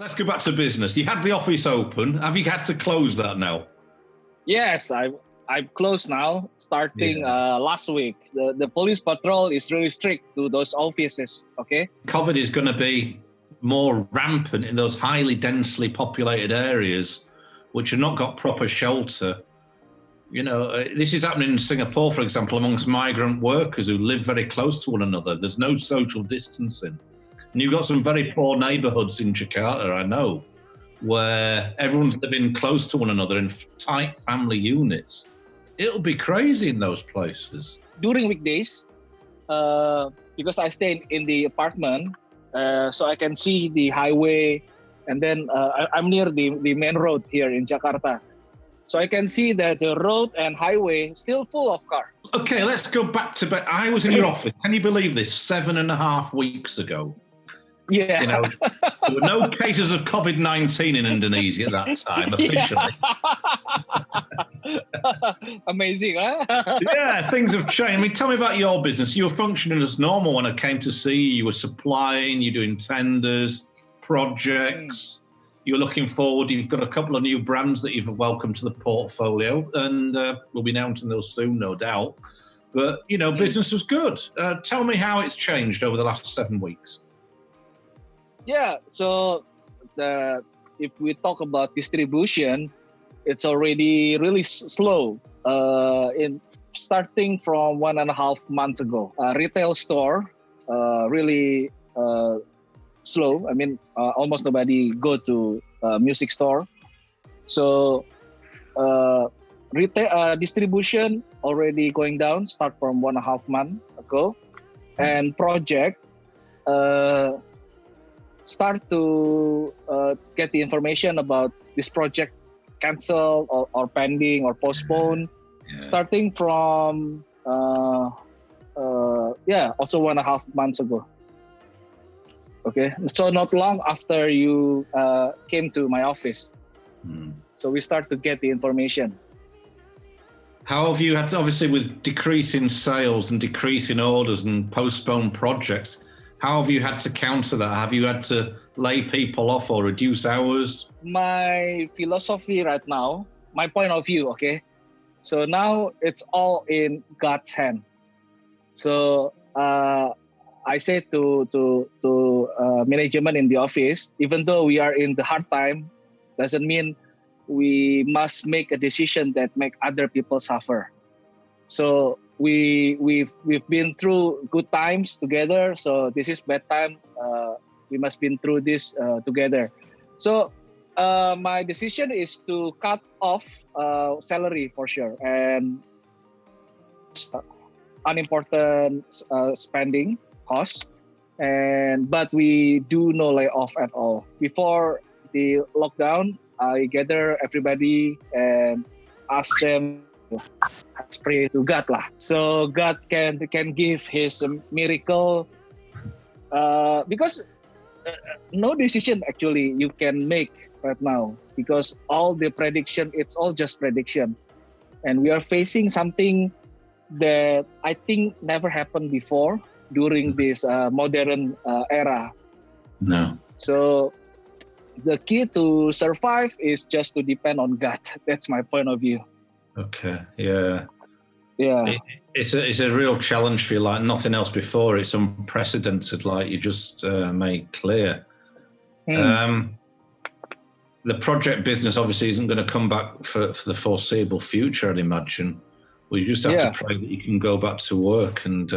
Let's go back to business. You had the office open. Have you had to close that now? Yes, I've closed now, starting last week. The police patrol is really strict to those offices, okay? COVID is going to be more rampant in those highly densely populated areas which have not got proper shelter. You know, this is happening in Singapore, for example, amongst migrant workers who live very close to one another. There's no social distancing. And you've got some very poor neighborhoods in Jakarta, I know, where everyone's living close to one another in tight family units. It'll be crazy in those places. During weekdays, because I stay in the apartment, so I can see the highway, and then I'm near the main road here in Jakarta. So I can see that the road and highway still full of cars. Okay, let's go back to... I was in your office, can you believe this, 7.5 weeks ago? Yeah. You know, there were no cases of COVID-19 in Indonesia at that time, officially. Amazing, huh? Yeah, things have changed. I mean, tell me about your business. You were functioning as normal when I came to see you. You were supplying, you're doing tenders, projects. You're looking forward. You've got a couple of new brands that you've welcomed to the portfolio, and we'll be announcing those soon, no doubt. But, you know, business was good. Tell me how it's changed over the last 7 weeks. Yeah, so if we talk about distribution, it's already really slow. In starting from 1.5 months ago, retail store really slow. I mean, almost nobody go to music store. So retail distribution already going down. Start from 1.5 months ago, and project. Start to get the information about this project cancel or pending or postponed, starting from also 1.5 months ago. Okay, so not long after you came to my office, so we start to get the information. How have you had to, obviously with decreasing sales and decreasing orders and postponed projects, how have you had to counter that? Have you had to lay people off or reduce hours? My philosophy right now, my point of view, okay? So now it's all in God's hand. So I say to management in the office, even though we are in the hard time, doesn't mean we must make a decision that make other people suffer. So we've been through good times together, so this is bad time. We must been through this together. So my decision is to cut off salary for sure, and unimportant spending costs, but we do no layoff at all. Before the lockdown, I gather everybody and ask them, let's pray to God lah. So God can give His miracle, because no decision actually you can make right now, because all the prediction, it's all just prediction, and we are facing something that I think never happened before during this modern era. No. So the key to survive is just to depend on God. That's my point of view. Okay, yeah. Yeah. It's a real challenge for you, like nothing else before. It's unprecedented, like you just made clear. The project business obviously isn't going to come back for the foreseeable future, I'd imagine. Well, you just have to pray that you can go back to work and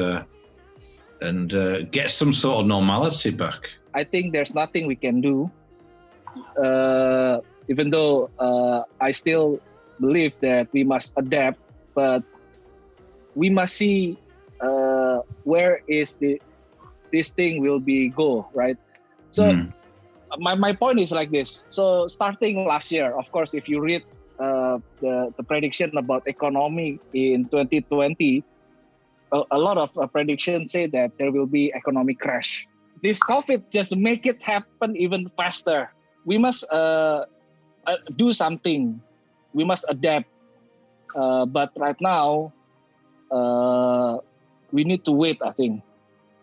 get some sort of normality back. I think there's nothing we can do, even though I still believe that we must adapt, but we must see where is this thing will be go, right? So my point is like this. So starting last year, of course, if you read the prediction about economy in 2020, a lot of predictions say that there will be economic crash. This COVID just make it happen even faster. We must do something. We must adapt. But right now, we need to wait, I think,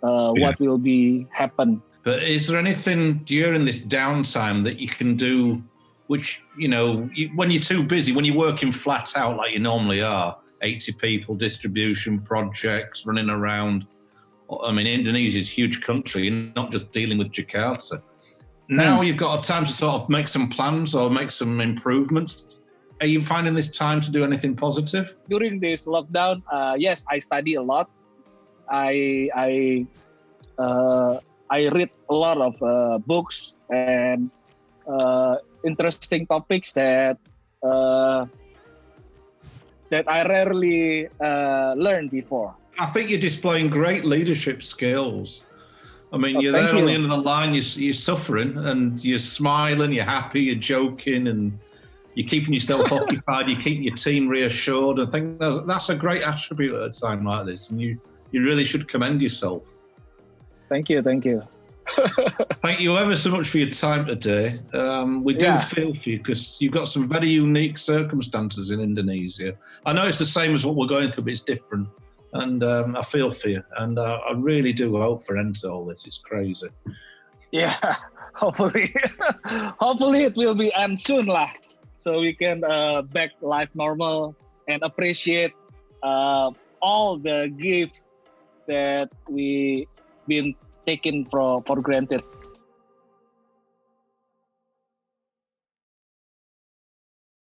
what will be happen. But is there anything during this downtime that you can do, which, when you're too busy, when you're working flat out like you normally are, 80 people, distribution projects, running around. I mean, Indonesia is a huge country. You're not just dealing with Jakarta. Now you've got time to sort of make some plans or make some improvements. Are you finding this time to do anything positive? During this lockdown, yes, I study a lot. I read a lot of books and interesting topics that I rarely learned before. I think you're displaying great leadership skills. I mean, you're there you. on the end of the line, you're suffering and you're smiling, you're happy, you're joking, and you're keeping yourself occupied, you're keeping your team reassured. I think that's a great attribute at a time like this, and you really should commend yourself. Thank you. Thank you ever so much for your time today. We do feel for you because you've got some very unique circumstances in Indonesia. I know it's the same as what we're going through, but it's different. And I feel for you. And I really do hope for an end to all this. It's crazy. Yeah, hopefully. Hopefully it will be end soon lah. So we can back life normal and appreciate all the gift that we been taken for granted.